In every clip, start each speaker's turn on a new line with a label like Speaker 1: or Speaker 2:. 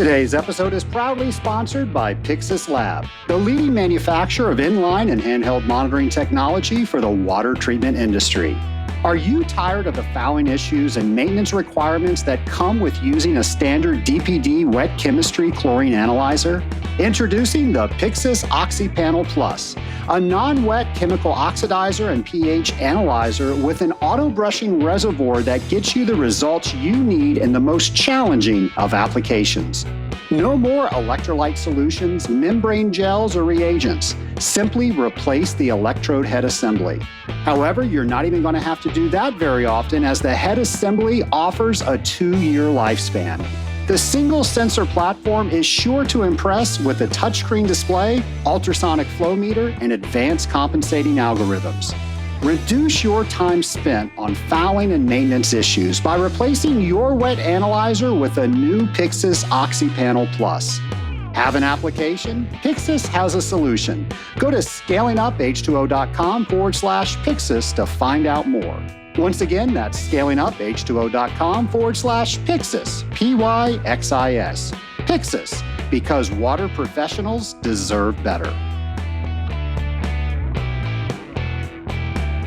Speaker 1: Today's episode is proudly sponsored by Pyxis Lab, the leading manufacturer of inline and handheld monitoring technology for the water treatment industry. Are you tired of the fouling issues and maintenance requirements that come with using a standard DPD wet chemistry chlorine analyzer? Introducing the Pyxis OxyPanel Plus, a non-wet chemical oxidizer and pH analyzer with an auto-brushing reservoir that gets you the results you need in the most challenging of applications. No more electrolyte solutions, membrane gels, or reagents. Simply replace the electrode head assembly. However, you're not even going to have to do that very often, as the head assembly offers a 2-year lifespan. The single sensor platform is sure to impress with a touchscreen display, ultrasonic flow meter, and advanced compensating algorithms. Reduce your time spent on fouling and maintenance issues by replacing your wet analyzer with a new Pyxis OxyPanel Plus. Have an application? Pyxis has a solution. Go to scalinguph2o.com/Pyxis to find out more. Once again, that's scalinguph2o.com/Pyxis, Pyxis. Pyxis, because water professionals deserve better.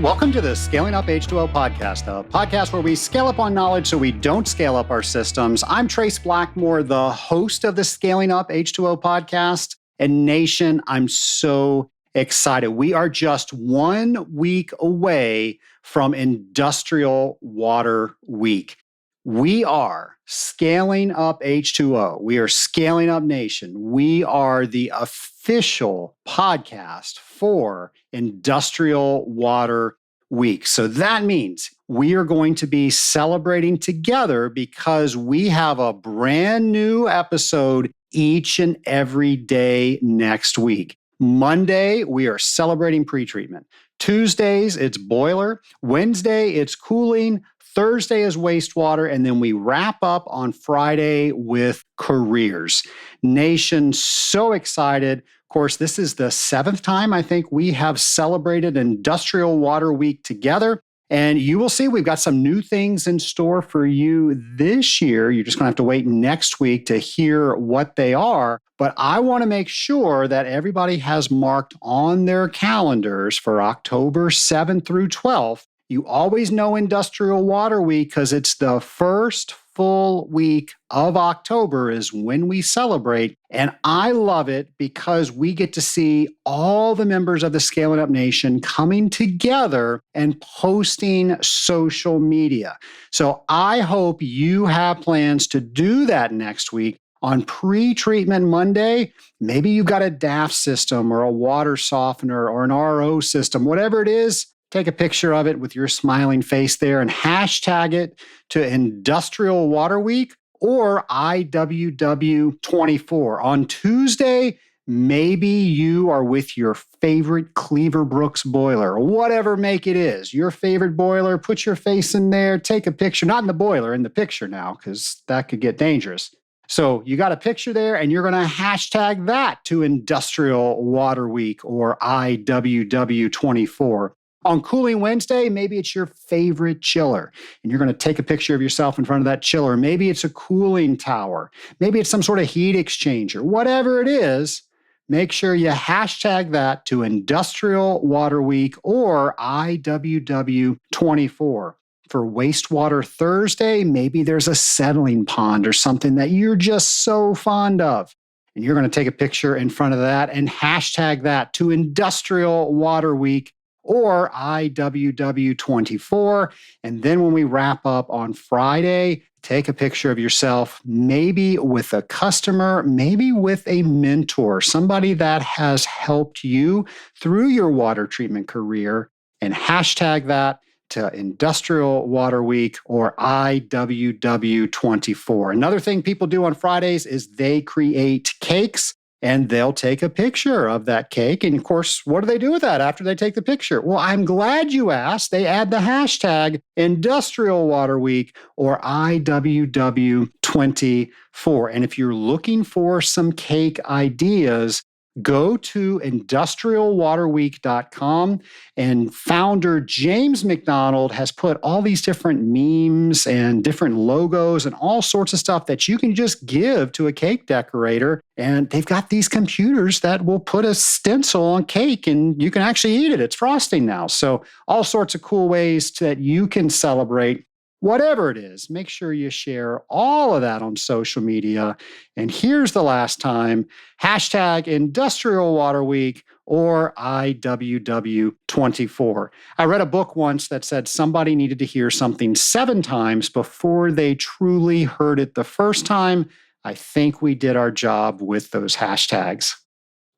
Speaker 1: Welcome to the Scaling Up H2O podcast, a podcast where we scale up on knowledge so we don't scale up our systems. I'm Trace Blackmore, the host of the Scaling Up H2O podcast. And Nation, I'm so excited. We are just 1 week away from Industrial Water Week. We are scaling up H2O. We are scaling up Nation. We are the official podcast for Industrial Water Week. So that means we are going to be celebrating together because we have a brand new episode each and every day next week. Monday, we are celebrating pretreatment. Tuesdays, it's boiler. Wednesday, it's cooling. Thursday is wastewater, and then we wrap up on Friday with careers. Nation, so excited. Of course, this is the 7th time I think we have celebrated Industrial Water Week together. And you will see we've got some new things in store for you this year. You're just going to have to wait next week to hear what they are. But I want to make sure that everybody has marked on their calendars for October 7th through 12th. You always know Industrial Water Week because it's the first full week of October is when we celebrate. And I love it because we get to see all the members of the Scaling Up Nation coming together and posting social media. So I hope you have plans to do that next week. On pre-treatment Monday, maybe you've got a DAF system or a water softener or an RO system, whatever it is. Take a picture of it with your smiling face there and hashtag it to Industrial Water Week or IWW24. On Tuesday, maybe you are with your favorite Cleaver Brooks boiler, or whatever make it is. Your favorite boiler, put your face in there, take a picture, not in the boiler, in the picture now, because that could get dangerous. So you got a picture there, and you're going to hashtag that to Industrial Water Week or IWW24. On Cooling Wednesday, maybe it's your favorite chiller, and you're going to take a picture of yourself in front of that chiller. Maybe it's a cooling tower. Maybe it's some sort of heat exchanger. Whatever it is, make sure you hashtag that to Industrial Water Week or IWW24. For Wastewater Thursday, maybe there's a settling pond or something that you're just so fond of. And you're going to take a picture in front of that and hashtag that to Industrial Water Week or IWW24. And then when we wrap up on Friday, take a picture of yourself, maybe with a customer, maybe with a mentor, somebody that has helped you through your water treatment career, and hashtag that to Industrial Water Week or IWW24. Another thing people do on Fridays is they create cakes. And they'll take a picture of that cake. And of course, what do they do with that after they take the picture? Well, I'm glad you asked. They add the hashtag Industrial Water Week or IWW24. And if you're looking for some cake ideas, go to industrialwaterweek.com, and founder James McDonald has put all these different memes and different logos and all sorts of stuff that you can just give to a cake decorator. And they've got these computers that will put a stencil on cake and you can actually eat it. It's frosting now. So all sorts of cool ways that you can celebrate whatever it is. Make sure you share all of that on social media. And here's the last time, hashtag Industrial Water Week or IWW24. I read a book once that said somebody needed to hear something 7 times before they truly heard it the first time. I think we did our job with those hashtags.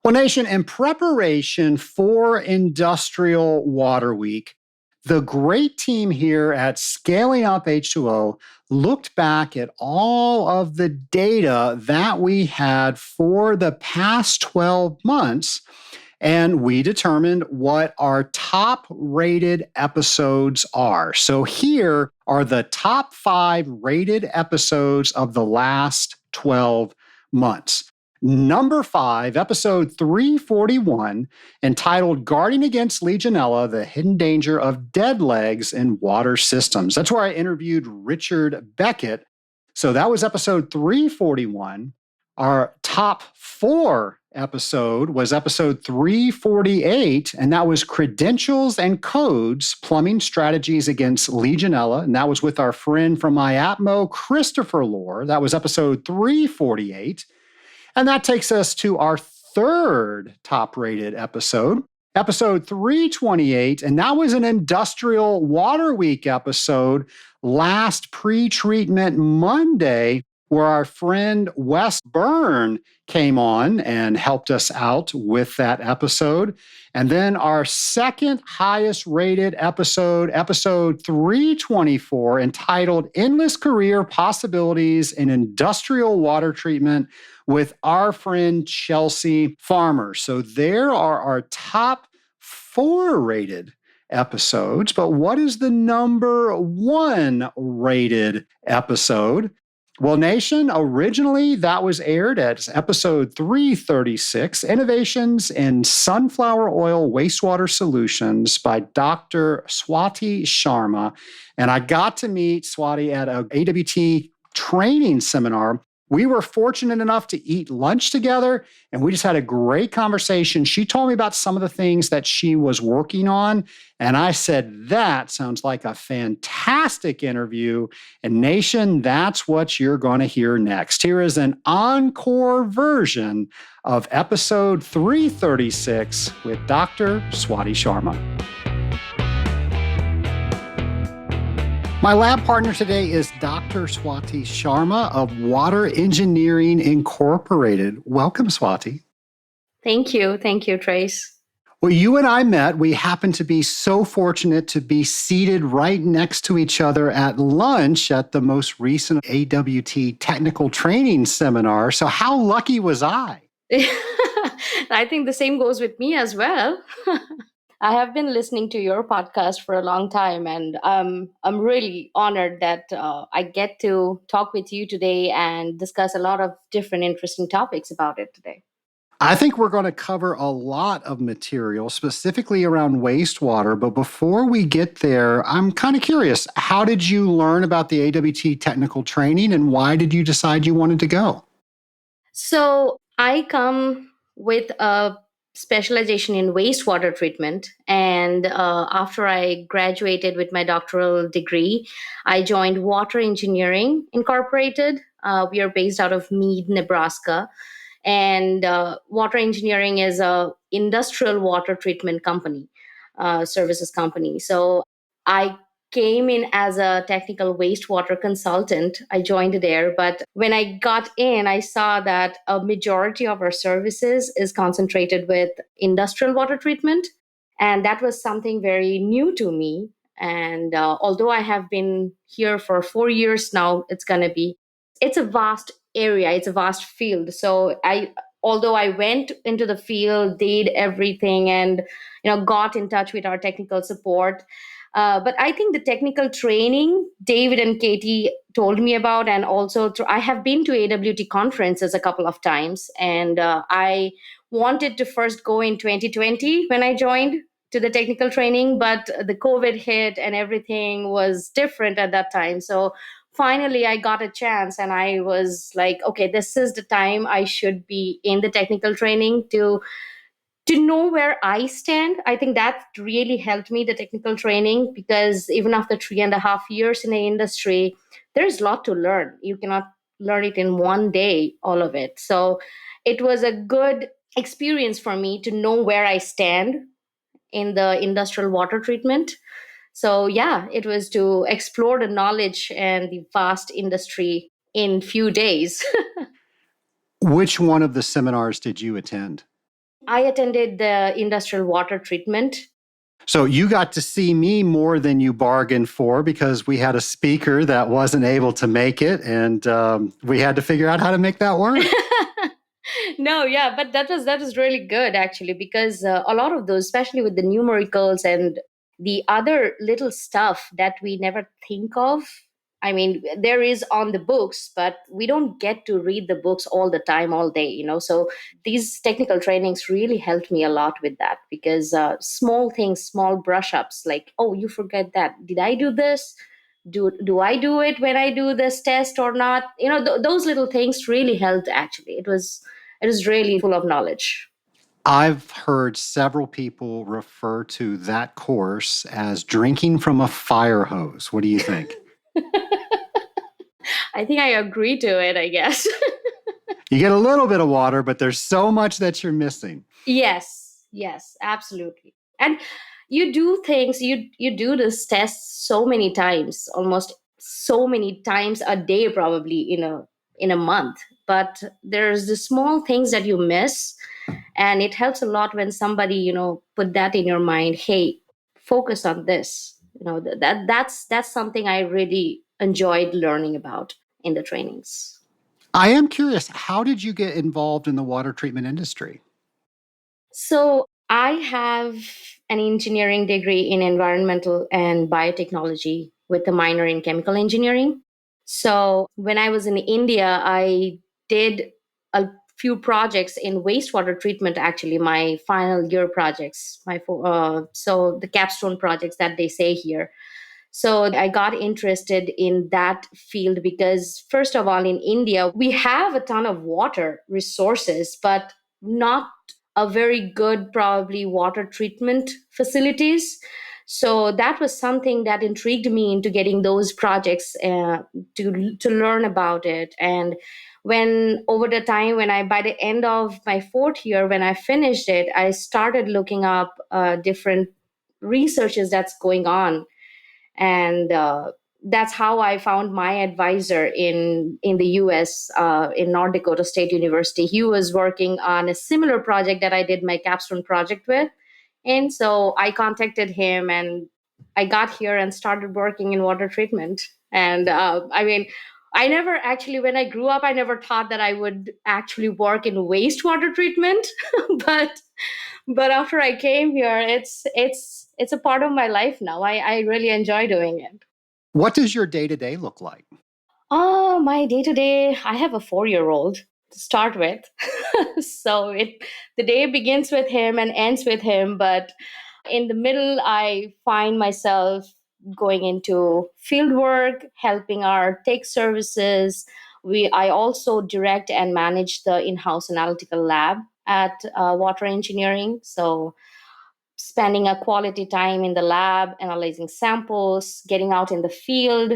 Speaker 1: Well, Nation, in preparation for Industrial Water Week, the great team here at Scaling Up H2O looked back at all of the data that we had for the past 12 months, and we determined what our top rated episodes are. So here are the top 5 rated episodes of the last 12 months. Number 5, episode 341, entitled Guarding Against Legionella, the Hidden Danger of Dead Legs in Water Systems. That's where I interviewed Richard Beckett. So that was episode 341. Our top 4 episode was episode 348, and that was Credentials and Codes, Plumbing Strategies Against Legionella. And that was with our friend from IAPMO, Christopher Lohr. That was episode 348. And that takes us to our 3rd top-rated episode, episode 328, and that was an Industrial Water Week episode last pre-treatment Monday, where our friend Wes Byrne came on and helped us out with that episode. And then our 2nd highest rated episode, episode 324, entitled Endless Career Possibilities in Industrial Water Treatment, with our friend Chelsea Farmer. So there are our top 4 rated episodes. But what is the number 1 rated episode? Well, Nation, originally that was aired as episode 336, Innovations in Sunflower Oil Wastewater Solutions by Dr. Swati Sharma. And I got to meet Swati at an AWT training seminar. We were fortunate enough to eat lunch together, and we just had a great conversation. She told me about some of the things that she was working on, and I said, that sounds like a fantastic interview. And Nation, that's what you're going to hear next. Here is an encore version of episode 336 with Dr. Swati Sharma. My lab partner today is Dr. Swati Sharma of Water Engineering Incorporated. Welcome, Swati.
Speaker 2: Thank you. Thank you, Trace.
Speaker 1: Well, you and I met. We happened to be so fortunate to be seated right next to each other at lunch at the most recent AWT technical training seminar. So how lucky was I?
Speaker 2: I think the same goes with me as well. I have been listening to your podcast for a long time, and I'm really honored that I get to talk with you today and discuss a lot of different interesting topics about it today.
Speaker 1: I think we're going to cover a lot of material, specifically around wastewater. But before we get there, I'm kind of curious, how did you learn about the AWT technical training, and why did you decide you wanted to go?
Speaker 2: So I come with a specialization in wastewater treatment. And after I graduated with my doctoral degree, I joined Water Engineering Incorporated. We are based out of Mead, Nebraska. And Water Engineering is a industrial water treatment company, services company. So I came in as a technical wastewater consultant. I joined there, but when I got in, I saw that a majority of our services is concentrated with industrial water treatment. And that was something very new to me. And although I have been here for 4 years now, it's a vast area, it's a vast field. So although I went into the field, did everything, and got in touch with our technical support, but I think the technical training David and Katie told me about, and also I have been to AWT conferences a couple of times, and I wanted to first go in 2020 when I joined to the technical training, but the COVID hit and everything was different at that time. So finally, I got a chance and I was like, okay, this is the time I should be in the technical training to know where I stand. I think that really helped me, the technical training, because even after 3.5 years in the industry, there's a lot to learn. You cannot learn it in one day, all of it. So it was a good experience for me to know where I stand in the industrial water treatment. So yeah, it was to explore the knowledge and the vast industry in few days.
Speaker 1: Which one of the seminars did you attend?
Speaker 2: I attended the industrial water treatment.
Speaker 1: So you got to see me more than you bargained for because we had a speaker that wasn't able to make it, and we had to figure out how to make that work.
Speaker 2: No, yeah, but that was really good actually, because a lot of those, especially with the numericals and the other little stuff that we never think of. I mean, there is on the books, but we don't get to read the books all the time, all day. So these technical trainings really helped me a lot with that, because small things, small brush ups, like, oh, you forget that. Did I do this? Do I do it when I do this test or not? Those little things really helped actually. It is really full of knowledge.
Speaker 1: I've heard several people refer to that course as drinking from a fire hose. What do you think?
Speaker 2: I think I agree to it, I guess.
Speaker 1: You get a little bit of water, but there's so much that you're missing.
Speaker 2: Yes, absolutely. And you do things, you do this test so many times, almost so many times a day, probably in a month. But there's the small things that you miss, and it helps a lot when somebody put that in your mind. Hey, focus on this. That's something I really enjoyed learning about in the trainings.
Speaker 1: I am curious, how did you get involved in the water treatment industry?
Speaker 2: So I have an engineering degree in environmental and biotechnology with a minor in chemical engineering. So when I was in India, I did a few projects in wastewater treatment. Actually, my final year projects, so the capstone projects that they say here. So I got interested in that field because, first of all, in India, we have a ton of water resources, but not a very good, probably, water treatment facilities. So that was something that intrigued me into getting those projects to learn about it. And when over the time, when I by the end of my fourth year, when I finished it, I started looking up different researches that's going on, and that's how I found my advisor in the US, in North Dakota State University. He was working on a similar project that I did my capstone project with, and so I contacted him, and I got here and started working in water treatment. And I mean, I never actually, when I grew up, I never thought that I would actually work in wastewater treatment, but after I came here, it's a part of my life now. I really enjoy doing it.
Speaker 1: What does your day to day look like?
Speaker 2: Oh, my day to day, I have a 4-year-old to start with. So the day begins with him and ends with him, but in the middle I find myself going into field work, helping our tech services. I also direct and manage the in-house analytical lab at Water Engineering. So spending a quality time in the lab, analyzing samples, getting out in the field,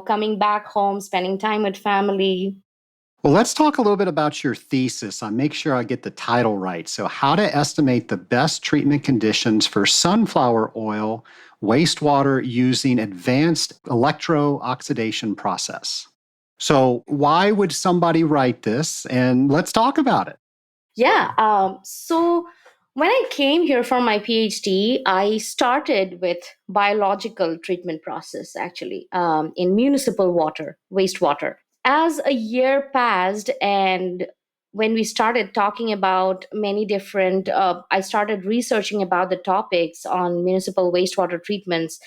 Speaker 2: coming back home, spending time with family.
Speaker 1: Well, let's talk a little bit about your thesis. I make sure I get the title right. So, how to estimate the best treatment conditions for sunflower oil wastewater using advanced electro-oxidation process. So, why would somebody write this? And let's talk about it.
Speaker 2: Yeah. So when I came here for my PhD, I started with biological treatment process actually, in municipal water, wastewater. As a year passed, and when we started talking about many different, I started researching about the topics on municipal wastewater treatments.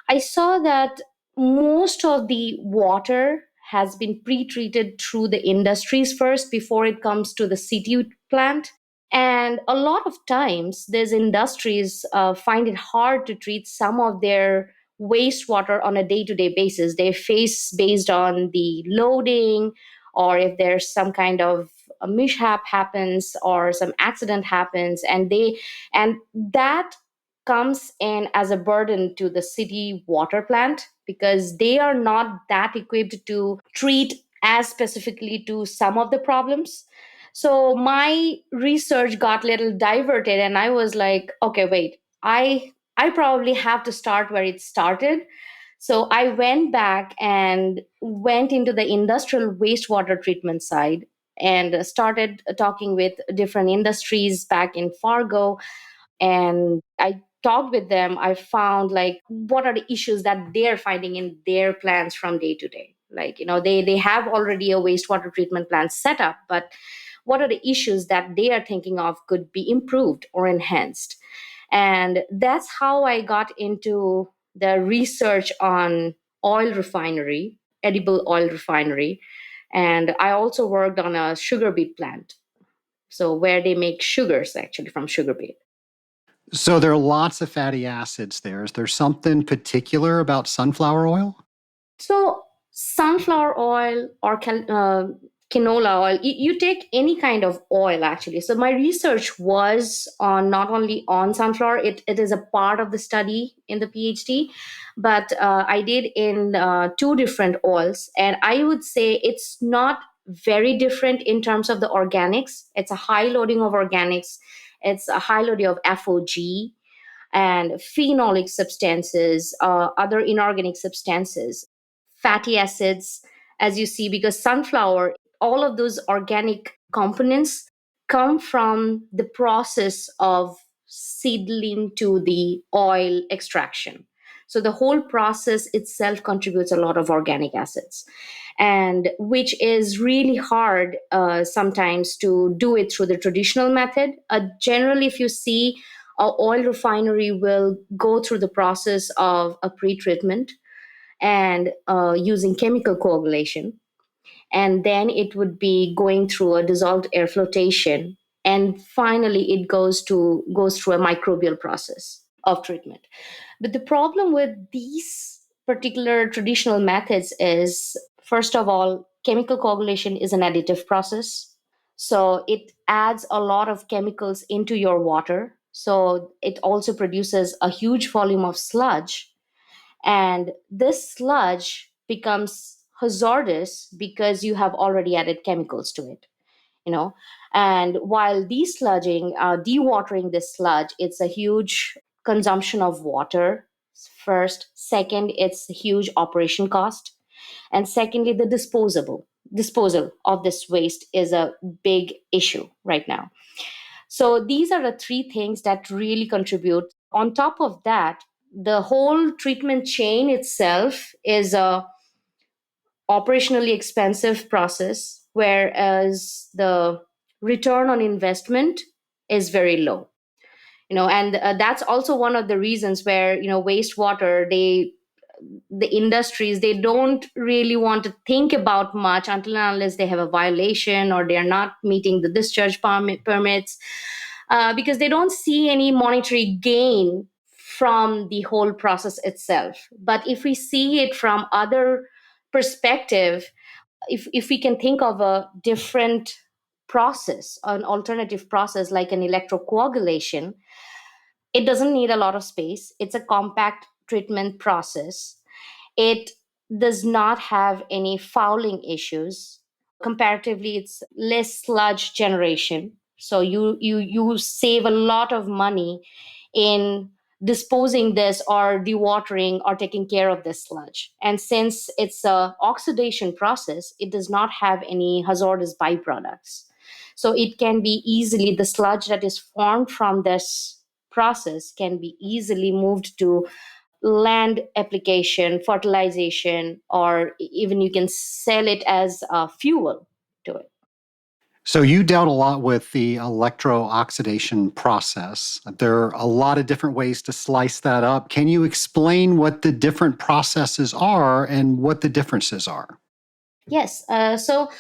Speaker 2: I saw that most of the water has been pre treated through the industries first before it comes to the city plant. And a lot of times, these industries find it hard to treat some of their wastewater on a day to day basis. They face based on the loading, or if there's some kind of a mishap happens or some accident happens, and that comes in as a burden to the city water plant, because they are not that equipped to treat as specifically to some of the problems. So my research got a little diverted, and I was like, okay, wait, I probably have to start where it started. So I went back and went into the industrial wastewater treatment side and started talking with different industries back in Fargo. And I talked with them. I found like what are the issues that they're finding in their plants from day to day. Like, they have already a wastewater treatment plant set up, but what are the issues that they are thinking of could be improved or enhanced? And that's how I got into the research on oil refinery, edible oil refinery. And I also worked on a sugar beet plant. So where they make sugars actually from sugar beet.
Speaker 1: So there are lots of fatty acids there. Is there something particular about sunflower oil?
Speaker 2: So, sunflower oil or canola oil, you take any kind of oil actually. So, my research was on not only on sunflower, it is a part of the study in the PhD, but I did in two different oils. And I would say it's not very different in terms of the organics. It's a high loading of organics, it's a high loading of FOG and phenolic substances, other inorganic substances, fatty acids, as you see, because sunflower, all of those organic components come from the process of seedling to the oil extraction. So the whole process itself contributes a lot of organic acids, and which is really hard sometimes to do it through the traditional method. Generally, if you see, a oil refinery will go through the process of a pre-treatment and using chemical coagulation, and then it would be going through a dissolved air flotation, and finally it goes through a microbial process of treatment. But the problem with these particular traditional methods is, first of all, chemical coagulation is an additive process. So it adds a lot of chemicals into your water. So it also produces a huge volume of sludge. And this sludge becomes hazardous because you have already added chemicals to it, you know. And while desludging, dewatering this sludge, it's a huge consumption of water. First, second, it's a huge operation cost, and secondly, the disposal of this waste is a big issue right now. So these are the three things that really contribute. On top of that, the whole treatment chain itself is a operationally expensive process, whereas the return on investment is very low. And that's also one of the reasons where wastewater, the industries, they don't really want to think about much until and unless they have a violation or they are not meeting the discharge permits, because they don't see any monetary gain from the whole process itself. But if we see it from other perspective, if we can think of a different process, an alternative process like an electrocoagulation, it doesn't need a lot of space. It's a compact treatment process. It does not have any fouling issues. Comparatively, it's less sludge generation. So you save a lot of money in disposing this or dewatering or taking care of this sludge. And since it's a oxidation process, it does not have any hazardous byproducts. So it can be easily, the sludge that is formed from this process can be easily moved to land application, fertilization, or even you can sell it as fuel to it.
Speaker 1: So you dealt a lot with the electro-oxidation process. There are a lot of different ways to slice that up. Can you explain what the different processes are and what the differences are?
Speaker 2: Yes. So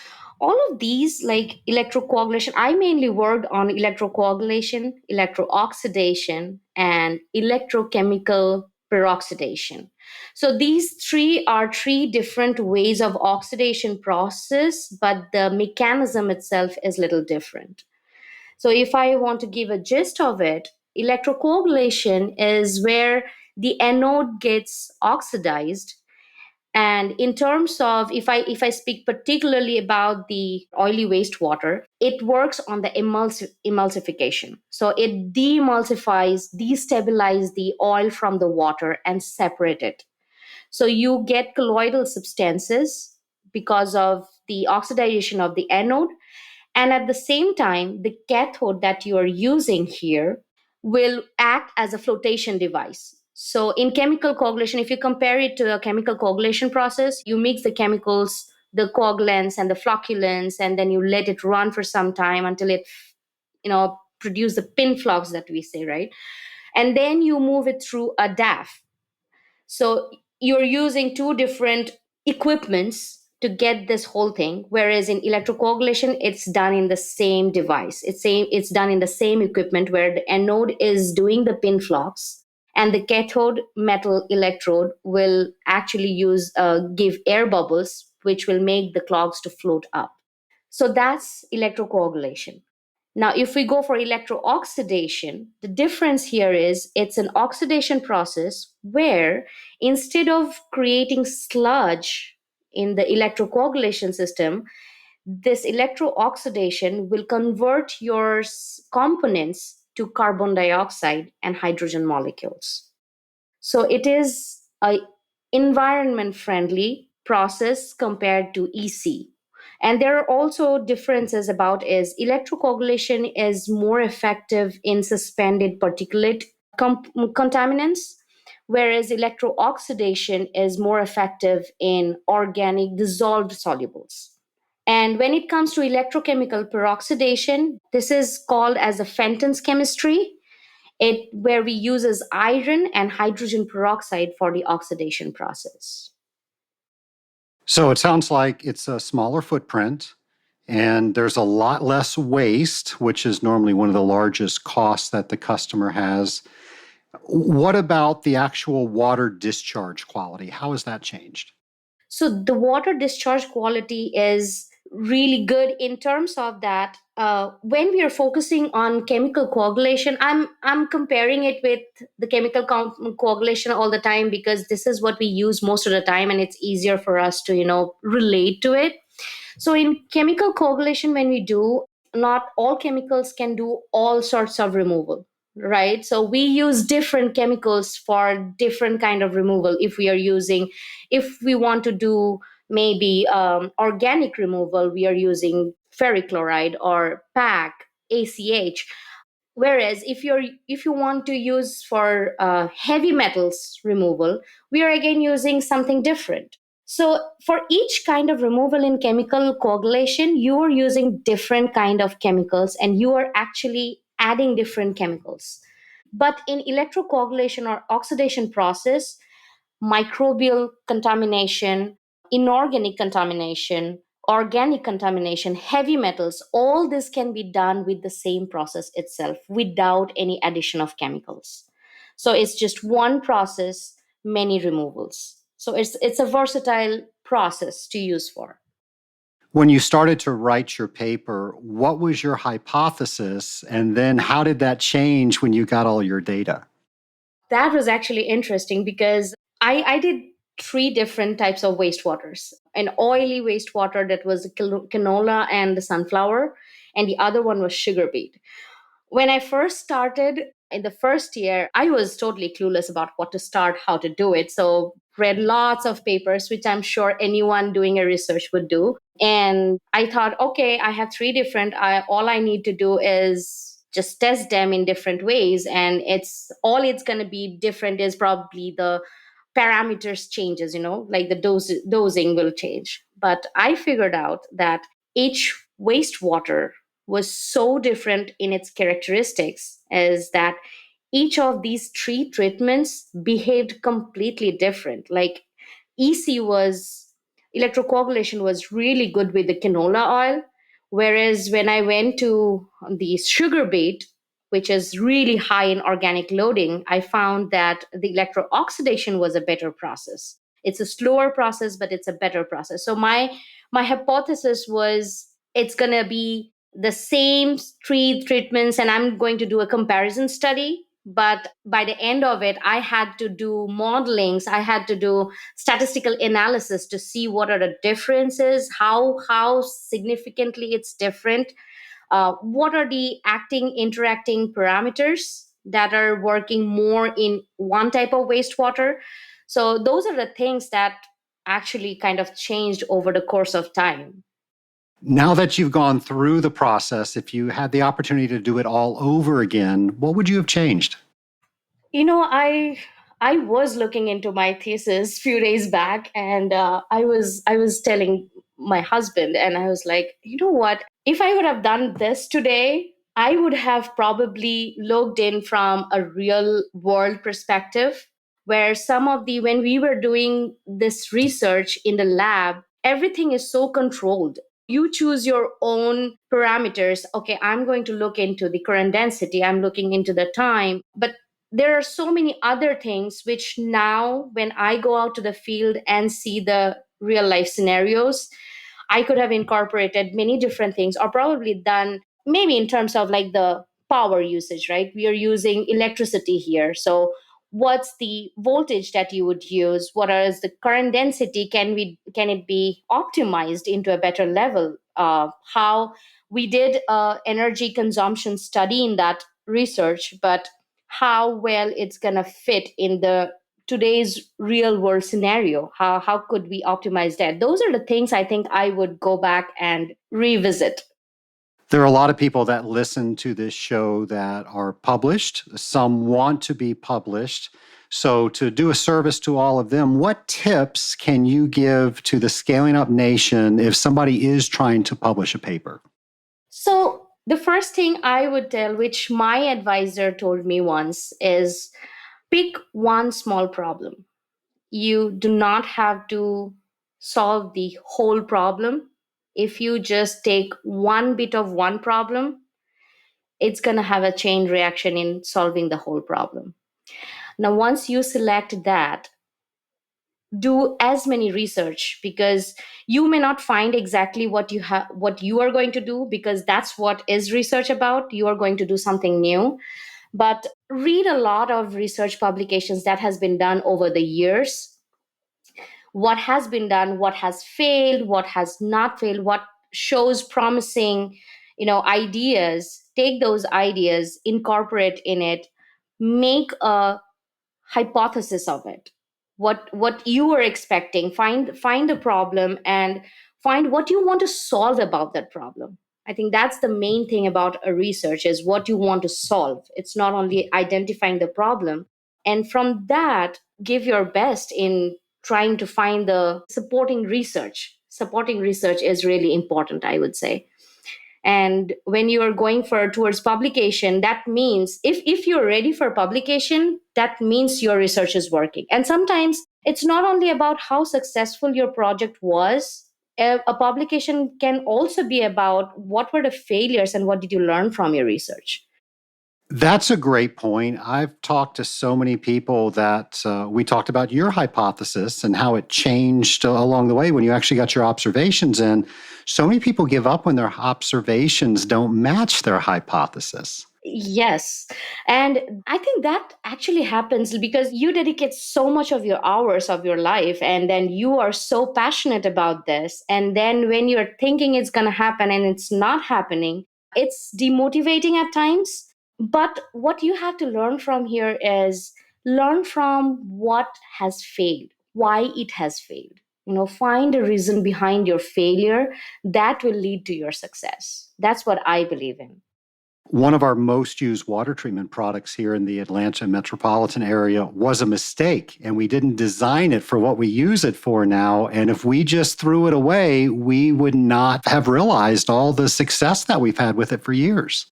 Speaker 2: All of these, like electrocoagulation, I mainly worked on electrocoagulation, electrooxidation, and electrochemical peroxidation. So these three are three different ways of oxidation process, but the mechanism itself is little different. So if I want to give a gist of it, electrocoagulation is where the anode gets oxidized. And in terms of, if I speak particularly about the oily wastewater, it works on the emulsification. So it demulsifies, destabilize the oil from the water and separate it. So you get colloidal substances because of the oxidation of the anode, and at the same time, the cathode that you are using here will act as a flotation device. So, in chemical coagulation, if you compare it to a chemical coagulation process, you mix the chemicals, the coagulants and the flocculants, and then you let it run for some time until it, produce the pin flocks that we say, right? And then you move it through a DAF. So you're using two different equipments to get this whole thing. Whereas in electrocoagulation, it's done in the same device. It's done in the same equipment where the anode is doing the pin flocks, and the cathode metal electrode will actually give air bubbles, which will make the clogs to float up. So that's electrocoagulation. Now, if we go for electrooxidation, the difference here is it's an oxidation process where instead of creating sludge in the electrocoagulation system, this electrooxidation will convert your components to carbon dioxide and hydrogen molecules. So it is a environment friendly process compared to EC. And there are also differences about is electrocoagulation is more effective in suspended particulate contaminants, whereas electrooxidation is more effective in organic dissolved solubles. And when it comes to electrochemical peroxidation, this is called as the Fenton's chemistry, it where we uses iron and hydrogen peroxide for the oxidation process.
Speaker 1: So it sounds like it's a smaller footprint and there's a lot less waste, which is normally one of the largest costs that the customer has. What about the actual water discharge quality? How has that changed?
Speaker 2: So the water discharge quality is really good in terms of that. When we are focusing on chemical coagulation, I'm comparing it with the chemical coagulation all the time because this is what we use most of the time, and it's easier for us to relate to it. So in chemical coagulation, when we do, not all chemicals can do all sorts of removal, right? So we use different chemicals for different kind of removal. If we want to do maybe organic removal, we are using ferric chloride or PAC, ACH. Whereas if you want to use for heavy metals removal, we are again using something different. So for each kind of removal in chemical coagulation, you are using different kind of chemicals and you are actually adding different chemicals. But in electrocoagulation or oxidation process, microbial contamination, inorganic contamination, organic contamination, heavy metals, all this can be done with the same process itself without any addition of chemicals. So it's just one process, many removals. So it's a versatile process to use for.
Speaker 1: When you started to write your paper, what was your hypothesis? And then how did that change when you got all your data?
Speaker 2: That was actually interesting because I did three different types of wastewaters: an oily wastewater that was canola and the sunflower, and the other one was sugar beet. When I first started in the first year, I was totally clueless about what to start, how to do it. So read lots of papers, which I'm sure anyone doing a research would do. And I thought, okay, I have three different. All I need to do is just test them in different ways, and it's going to be different is probably the parameters changes, like the dosing will change. But I figured out that each wastewater was so different in its characteristics is that each of these three treatments behaved completely different. Like EC was electrocoagulation was really good with the canola oil. Whereas when I went to the sugar beet, which is really high in organic loading, I found that the electrooxidation was a better process. It's a slower process, but it's a better process. So my hypothesis was it's going to be the same three treatments, and I'm going to do a comparison study. But by the end of it, I had to do modelings, I had to do statistical analysis to see what are the differences, how significantly it's different, what are the acting interacting parameters that are working more in one type of wastewater. So those are the things that actually kind of changed over the course of time.
Speaker 1: Now that you've gone through the process, if you had the opportunity to do it all over again, what would you have changed?
Speaker 2: I was looking into my thesis few days back, and I was telling my husband, and I was like, you know what, if I would have done this today, I would have probably looked in from a real world perspective, where some of the when we were doing this research in the lab, everything is so controlled. You choose your own parameters. Okay, I'm going to look into the current density, I'm looking into the time, but there are so many other things which now when I go out to the field and see the real life scenarios, I could have incorporated many different things, or probably done maybe in terms of like the power usage, right? We are using electricity here. So what's the voltage that you would use? What is the current density? Can it be optimized into a better level? How we did energy consumption study in that research, but how well it's going to fit in the today's real world scenario, how could we optimize that? Those are the things I think I would go back and revisit.
Speaker 1: There are a lot of people that listen to this show that are published. Some want to be published. So, to do a service to all of them, what tips can you give to the Scaling Up Nation if somebody is trying to publish a paper?
Speaker 2: So the first thing I would tell, which my advisor told me once, is pick one small problem. You do not have to solve the whole problem. If you just take one bit of one problem, it's going to have a chain reaction in solving the whole problem. Now, once you select that, do as many research, because you may not find exactly what you are going to do, because that's what is research about. You are going to do something new, but read a lot of research publications that has been done over the years, what has been done, what has failed, what has not failed, what shows promising, ideas. Take those ideas, incorporate in it, make a hypothesis of it, what you are expecting, find the problem and find what you want to solve about that problem. I think that's the main thing about a research, is what you want to solve. It's not only identifying the problem, and from that give your best in trying to find the supporting research is really important, I would say. And when you are going for towards publication, that means if you're ready for publication, that means your research is working. And sometimes it's not only about how successful your project was. A publication can also be about what were the failures and what did you learn from your research.
Speaker 1: That's a great point. I've talked to so many people that we talked about your hypothesis and how it changed along the way when you actually got your observations in. So many people give up when their observations don't match their hypothesis.
Speaker 2: Yes. And I think that actually happens because you dedicate so much of your hours of your life, and then you are so passionate about this. And then when you're thinking it's going to happen and it's not happening, it's demotivating at times. But what you have to learn from here is learn from what has failed, why it has failed. Find a reason behind your failure that will lead to your success. That's what I believe in.
Speaker 1: One of our most used water treatment products here in the Atlanta metropolitan area was a mistake, and we didn't design it for what we use it for now. And if we just threw it away, we would not have realized all the success that we've had with it for years.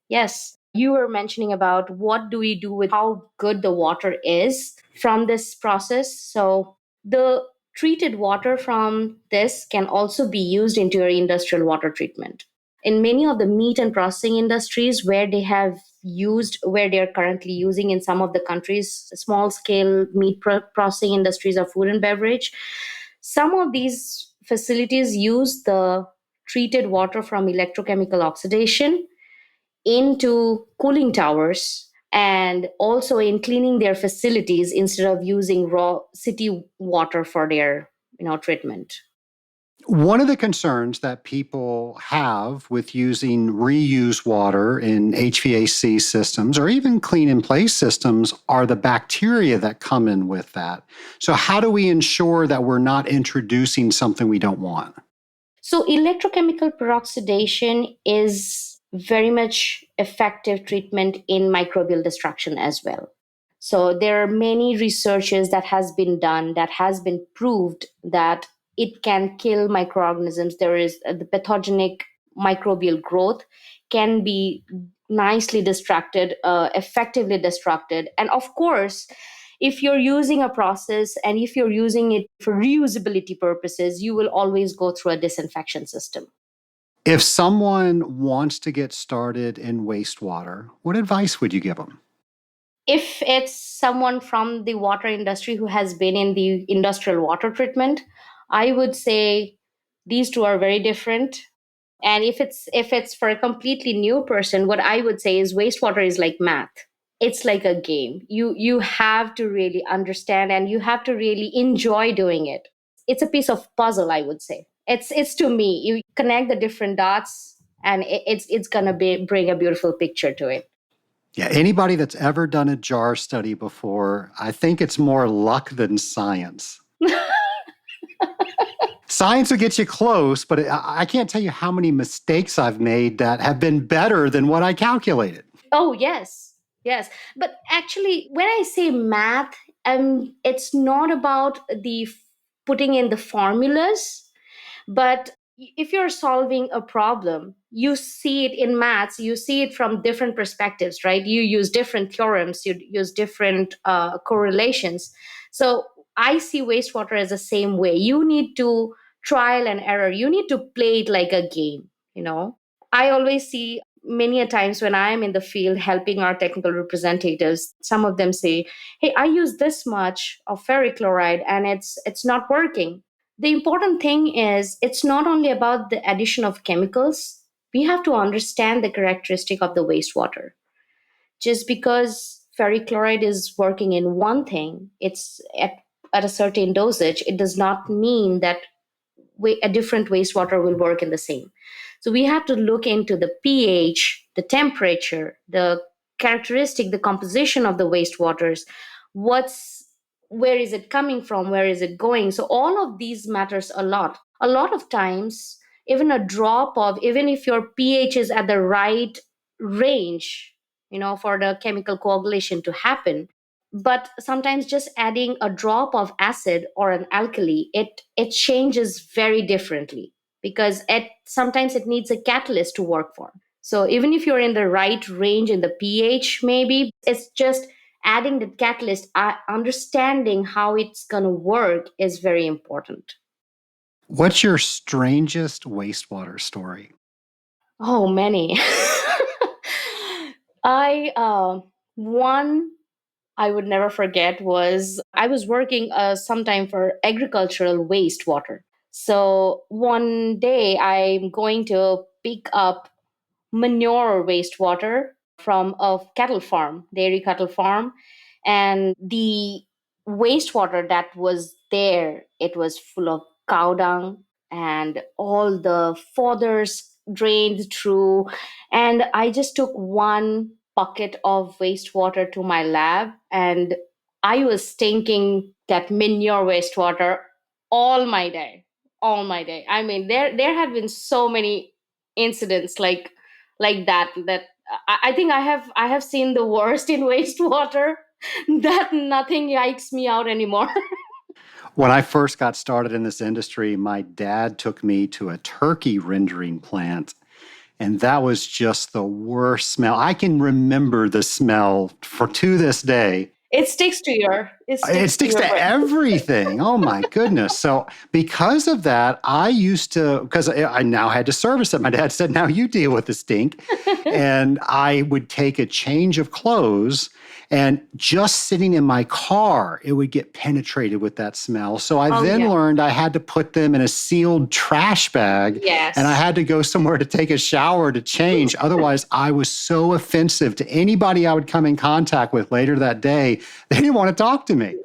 Speaker 2: Yes, you were mentioning about what do we do with how good the water is from this process. So the treated water from this can also be used into your industrial water treatment. In many of the meat and processing industries where they are currently using in some of the countries, small scale meat processing industries or food and beverage, some of these facilities use the treated water from electrochemical oxidation into cooling towers and also in cleaning their facilities instead of using raw city water for their treatment.
Speaker 1: One of the concerns that people have with using reuse water in HVAC systems or even clean in place systems are the bacteria that come in with that. So, how do we ensure that we're not introducing something we don't want?
Speaker 2: So electrochemical peroxidation is very much effective treatment in microbial destruction as well. So there are many researches that has been done that has been proved that it can kill microorganisms. There is the pathogenic microbial growth can be nicely distracted, effectively distracted. And of course, if you're using a process and if you're using it for reusability purposes, you will always go through a disinfection system.
Speaker 1: If someone wants to get started in wastewater, what advice would you give them?
Speaker 2: If it's someone from the water industry who has been in the industrial water treatment, I would say these two are very different. And if it's for a completely new person, what I would say is wastewater is like math. It's like a game. You have to really understand and you have to really enjoy doing it. It's a piece of puzzle, I would say. It's to me. You connect the different dots and it's gonna bring a beautiful picture to it.
Speaker 1: Yeah, anybody that's ever done a jar study before, I think it's more luck than science. Science will get you close, but I can't tell you how many mistakes I've made that have been better than what I calculated.
Speaker 2: Oh, yes. Yes. But actually, when I say math, it's not about putting in the formulas, but if you're solving a problem, you see it in maths, you see it from different perspectives, right? You use different theorems, you use different correlations. So I see wastewater as the same way. You need to trial and error, you need to play it like a game, you know? I always see many a times when I am in the field helping our technical representatives, some of them say, "Hey, I use this much of ferric chloride and it's not working." The important thing is it's not only about the addition of chemicals. We have to understand the characteristic of the wastewater. Just because ferric chloride is working in one thing, it's at a certain dosage, it does not mean that a different wastewater will work in the same. So we have to look into the pH, the temperature, the characteristic, the composition of the wastewaters, what's where is it coming from, where is it going. So all of these matters a lot. A lot of times, even a drop of, even if your pH is at the right range, for the chemical coagulation to happen, but sometimes just adding a drop of acid or an alkali, it changes very differently because sometimes it needs a catalyst to work for. So even if you're in the right range in the pH, maybe it's just adding the catalyst, understanding how it's going to work is very important.
Speaker 1: What's your strangest wastewater story?
Speaker 2: Oh, many. I one I would never forget was I was working sometime for agricultural wastewater. So one day I'm going to pick up manure wastewater from a cattle farm, dairy cattle farm. And the wastewater that was there, it was full of cow dung and all the fodders drained through. And I just took one bucket of wastewater to my lab and I was stinking that manure wastewater all my day. All my day. I mean, there have been so many incidents like that I think I have seen the worst in wastewater that nothing yikes me out anymore.
Speaker 1: When I first got started in this industry, my dad took me to a turkey rendering plant, and that was just the worst smell. I can remember the smell to this day.
Speaker 2: It
Speaker 1: It
Speaker 2: sticks to
Speaker 1: sticks
Speaker 2: your
Speaker 1: to
Speaker 2: brain.
Speaker 1: everything. Oh my goodness. So because of that, I used to, because I now had to service it. My dad said, now you deal with the stink. And I would take a change of clothes and just sitting in my car, it would get penetrated with that smell. So I
Speaker 2: Oh
Speaker 1: then
Speaker 2: yeah.
Speaker 1: learned I had to put them in a sealed trash bag and I
Speaker 2: Yes.
Speaker 1: had to go somewhere to take a shower to change. Otherwise, I was so offensive to anybody I would come in contact with later that day. They didn't want to talk to me.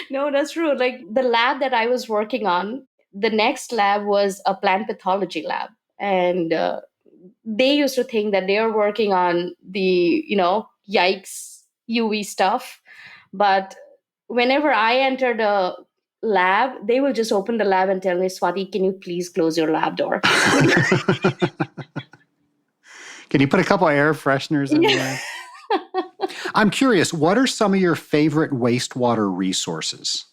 Speaker 2: No, that's true. Like the lab that I was working on, the next lab was a plant pathology lab. And they used to think that they are working on the, yikes, UV stuff. But whenever I entered a lab, they will just open the lab and tell me, Swati, can you please close your lab door?
Speaker 1: Can you put a couple air fresheners in
Speaker 2: Yeah.
Speaker 1: there? I'm curious, what are some of your favorite wastewater resources?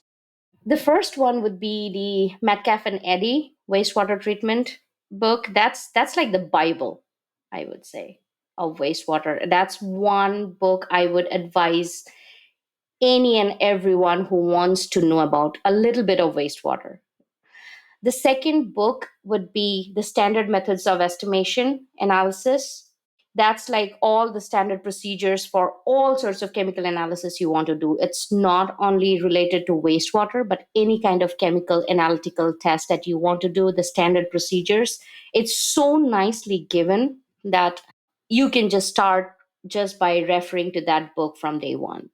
Speaker 2: The first one would be the Metcalf and Eddy wastewater treatment book. That's like the Bible, I would say, of wastewater. That's one book I would advise any and everyone who wants to know about a little bit of wastewater. The second book would be the Standard Methods of Estimation Analysis. That's like all the standard procedures for all sorts of chemical analysis you want to do. It's not only related to wastewater, but any kind of chemical analytical test that you want to do, the standard procedures. It's so nicely given that you can just start just by referring to that book from day one.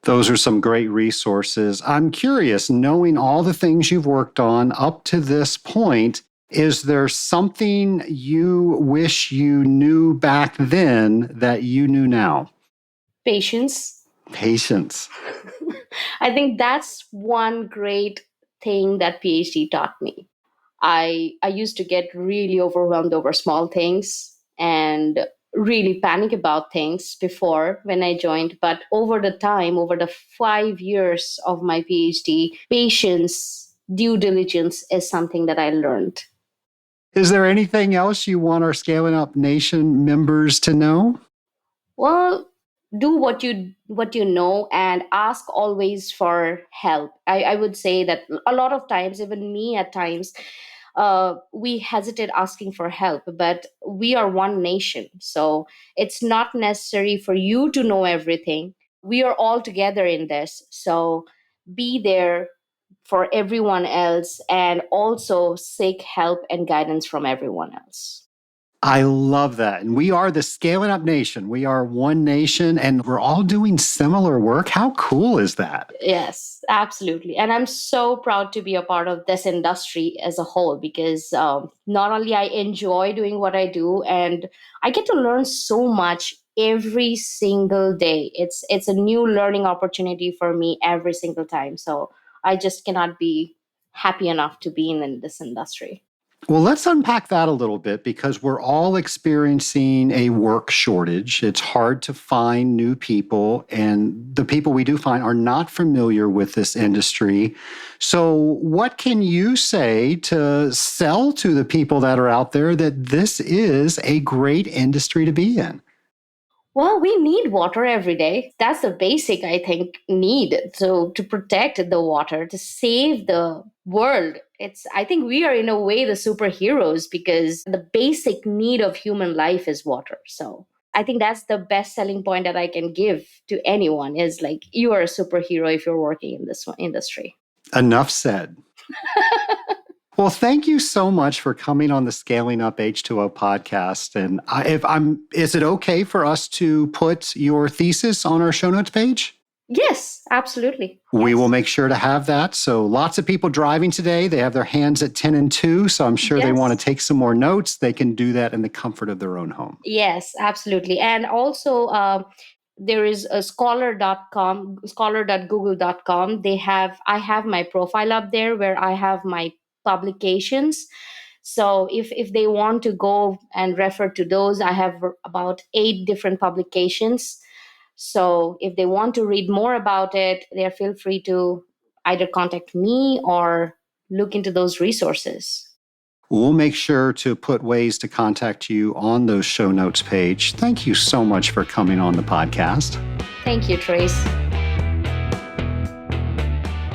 Speaker 1: Those are some great resources. I'm curious, knowing all the things you've worked on up to this point, is there something you wish you knew back then that you knew now?
Speaker 2: Patience.
Speaker 1: Patience.
Speaker 2: I think that's one great thing that PhD taught me. I used to get really overwhelmed over small things and really panic about things before when I joined. But over the time, over the 5 years of my PhD, patience, due diligence is something that I learned.
Speaker 1: Is there anything else you want our Scaling Up Nation members to know?
Speaker 2: Well, do what you know and ask always for help. I would say that a lot of times, even me at times, we hesitate asking for help, but we are one nation. So it's not necessary for you to know everything. We are all together in this. So be there for everyone else and also seek help and guidance from everyone else.
Speaker 1: I love that. And we are the Scaling Up Nation. We are one nation and we're all doing similar work. How cool is that?
Speaker 2: Yes, absolutely. And I'm so proud to be a part of this industry as a whole because not only I enjoy doing what I do, and I get to learn so much every single day. It's a new learning opportunity for me every single time. So I just cannot be happy enough to be in this industry.
Speaker 1: Well, let's unpack that a little bit because we're all experiencing a work shortage. It's hard to find new people, and the people we do find are not familiar with this industry. So, what can you say to sell to the people that are out there that this is a great industry to be in?
Speaker 2: Well, we need water every day. That's the basic, I think, need. So to protect the water, to save the world, I think we are in a way the superheroes because the basic need of human life is water. So I think that's the best selling point that I can give to anyone is like you are a superhero if you're working in this industry.
Speaker 1: Enough said. Well, thank you so much for coming on the Scaling Up H2O podcast. And is it okay for us to put your thesis on our show notes page?
Speaker 2: Yes, absolutely.
Speaker 1: We
Speaker 2: Yes.
Speaker 1: will make sure to have that. So lots of people driving today, they have their hands at 10 and 2. So I'm sure they
Speaker 2: Yes.
Speaker 1: want to take some more notes. They can do that in the comfort of their own home.
Speaker 2: Yes, absolutely. And also, there is a scholar.com, scholar.google.com. I have my profile up there where I have my publications. So if they want to go and refer to those, I have about 8 different publications. So if they want to read more about it, they feel free to either contact me or look into those resources.
Speaker 1: We'll make sure to put ways to contact you on those show notes page. Thank you so much for coming on the podcast.
Speaker 2: Thank you, Trace.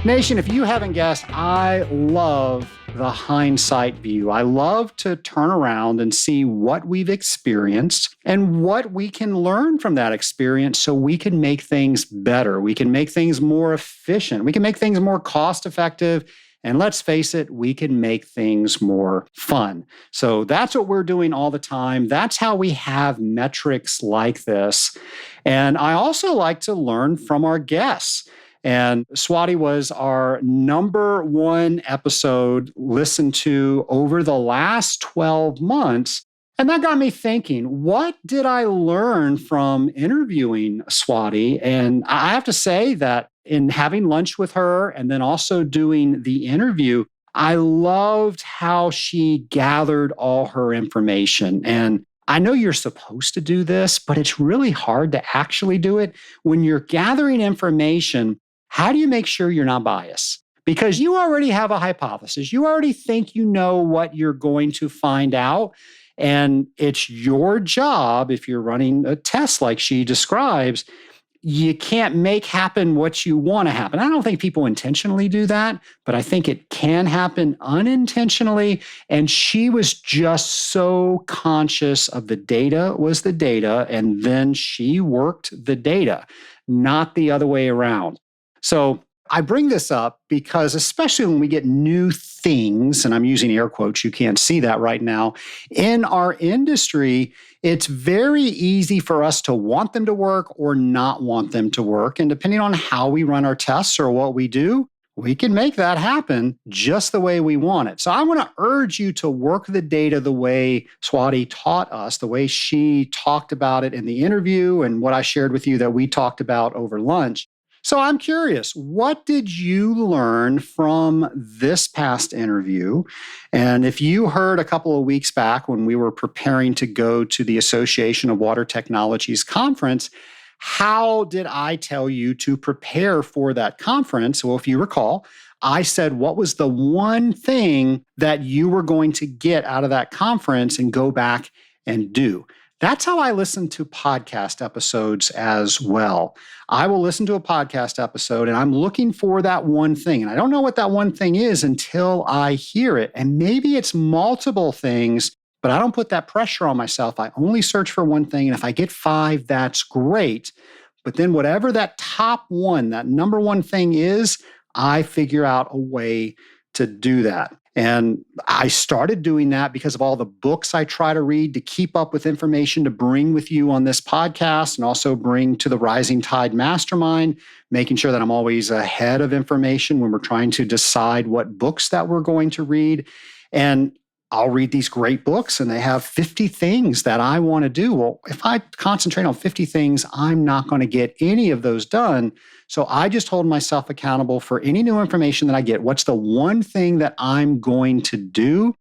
Speaker 1: Nation, if you haven't guessed, I love the hindsight view. I love to turn around and see what we've experienced and what we can learn from that experience so we can make things better. We can make things more efficient. We can make things more cost effective. And let's face it, we can make things more fun. So that's what we're doing all the time. That's how we have metrics like this. And I also like to learn from our guests. And Swati was our number one episode listened to over the last 12 months. And that got me thinking, what did I learn from interviewing Swati? And I have to say that in having lunch with her and then also doing the interview, I loved how she gathered all her information. And I know you're supposed to do this, but it's really hard to actually do it. When you're gathering information, how do you make sure you're not biased? Because you already have a hypothesis. You already think you know what you're going to find out. And it's your job, if you're running a test like she describes, you can't make happen what you want to happen. I don't think people intentionally do that, but I think it can happen unintentionally. And she was just so conscious of the data was the data, and then she worked the data, not the other way around. So I bring this up because especially when we get new things, and I'm using air quotes, you can't see that right now, in our industry, it's very easy for us to want them to work or not want them to work. And depending on how we run our tests or what we do, we can make that happen just the way we want it. So I want to urge you to work the data the way Swati taught us, the way she talked about it in the interview and what I shared with you that we talked about over lunch. So I'm curious, what did you learn from this past interview? And if you heard a couple of weeks back when we were preparing to go to the Association of Water Technologies conference, how did I tell you to prepare for that conference? Well, if you recall, I said, what was the one thing that you were going to get out of that conference and go back and do? That's how I listen to podcast episodes as well. I will listen to a podcast episode and I'm looking for that one thing. And I don't know what that one thing is until I hear it. And maybe it's multiple things, but I don't put that pressure on myself. I only search for one thing. And if I get 5, that's great. But then whatever that top one, that number one thing is, I figure out a way to do that. And I started doing that because of all the books I try to read to keep up with information to bring with you on this podcast and also bring to the Rising Tide Mastermind, making sure that I'm always ahead of information when we're trying to decide what books that we're going to read. And I'll read these great books and they have 50 things that I want to do. Well, if I concentrate on 50 things, I'm not going to get any of those done. So I just hold myself accountable for any new information that I get. What's the one thing that I'm going to do?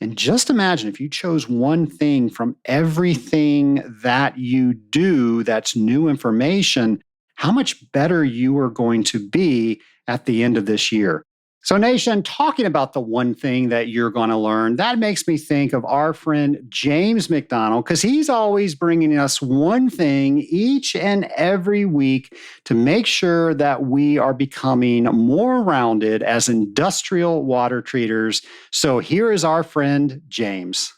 Speaker 1: And just imagine if you chose one thing from everything that you do that's new information, how much better you are going to be at the end of this year. So Nation, talking about the one thing that you're going to learn, that makes me think of our friend James McDonald, because he's always bringing us one thing each and every week to make sure that we are becoming more rounded as industrial water treaters. So here is our friend James.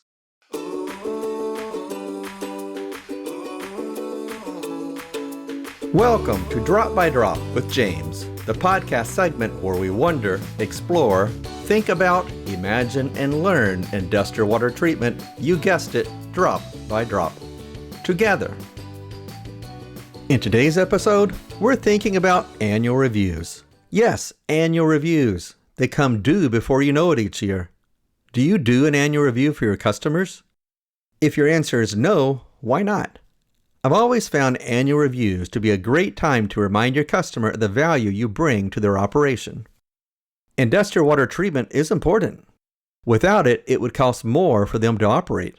Speaker 3: Welcome to Drop by Drop with James, the podcast segment where we wonder, explore, think about, imagine, and learn industrial water treatment, you guessed it, drop by drop, together. In today's episode, we're thinking about annual reviews. Yes, annual reviews. They come due before you know it each year. Do you do an annual review for your customers? If your answer is no, why not? I've always found annual reviews to be a great time to remind your customer of the value you bring to their operation. Industrial water treatment is important. Without it, it would cost more for them to operate.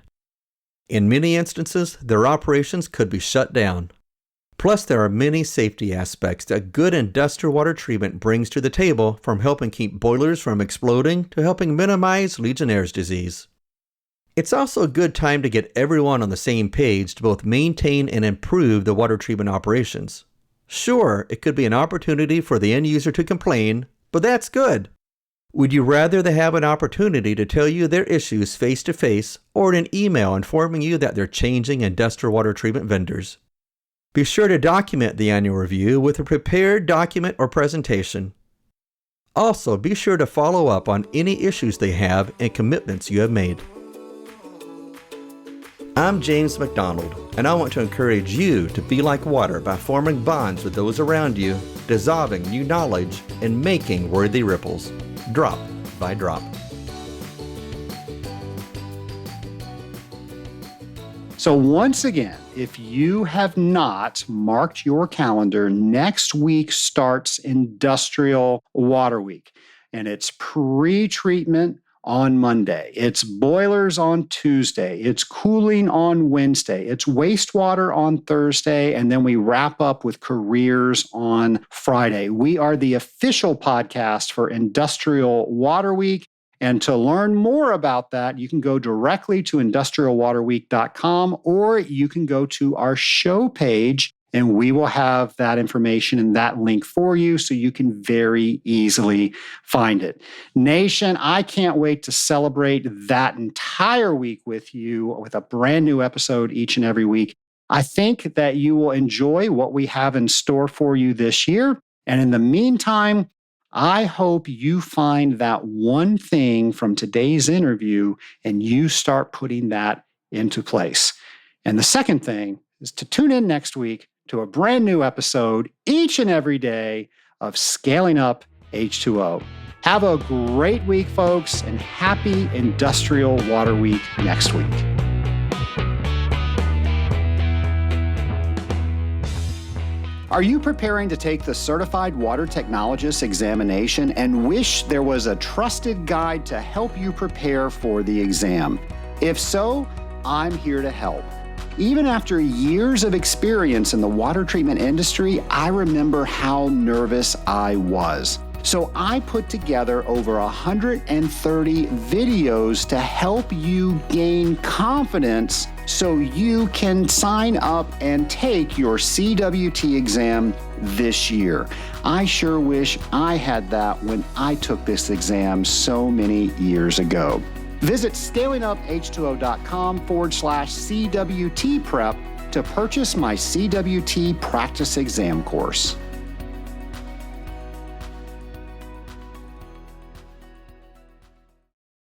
Speaker 3: In many instances, their operations could be shut down. Plus, there are many safety aspects that good industrial water treatment brings to the table, from helping keep boilers from exploding to helping minimize Legionnaire's disease. It's also a good time to get everyone on the same page to both maintain and improve the water treatment operations. Sure, it could be an opportunity for the end user to complain, but that's good. Would you rather they have an opportunity to tell you their issues face-to-face or in an email informing you that they're changing industrial water treatment vendors? Be sure to document the annual review with a prepared document or presentation. Also, be sure to follow up on any issues they have and commitments you have made. I'm James McDonald, and I want to encourage you to be like water by forming bonds with those around you, dissolving new knowledge, and making worthy ripples, drop by drop.
Speaker 1: So once again, if you have not marked your calendar, next week starts Industrial Water Week, and it's pre-treatment on Monday. It's boilers on Tuesday. It's cooling on Wednesday. It's wastewater on Thursday, and then we wrap up with careers on Friday. We are the official podcast for Industrial Water Week. And to learn more about that, you can go directly to industrialwaterweek.com, or you can go to our show page, and we will have that information and that link for you so you can very easily find it. Nation, I can't wait to celebrate that entire week with you with a brand new episode each and every week. I think that you will enjoy what we have in store for you this year. And in the meantime, I hope you find that one thing from today's interview and you start putting that into place. And the second thing is to tune in next week to a brand new episode each and every day of Scaling Up H2O. Have a great week, folks, and happy Industrial Water Week next week. Are you preparing to take the Certified Water Technologist examination and wish there was a trusted guide to help you prepare for the exam? If so, I'm here to help. Even after years of experience in the water treatment industry, I remember how nervous I was. So I put together over 130 videos to help you gain confidence so you can sign up and take your CWT exam this year. I sure wish I had that when I took this exam so many years ago. Visit scalinguph2o.com/CWT prep to purchase my CWT practice exam course.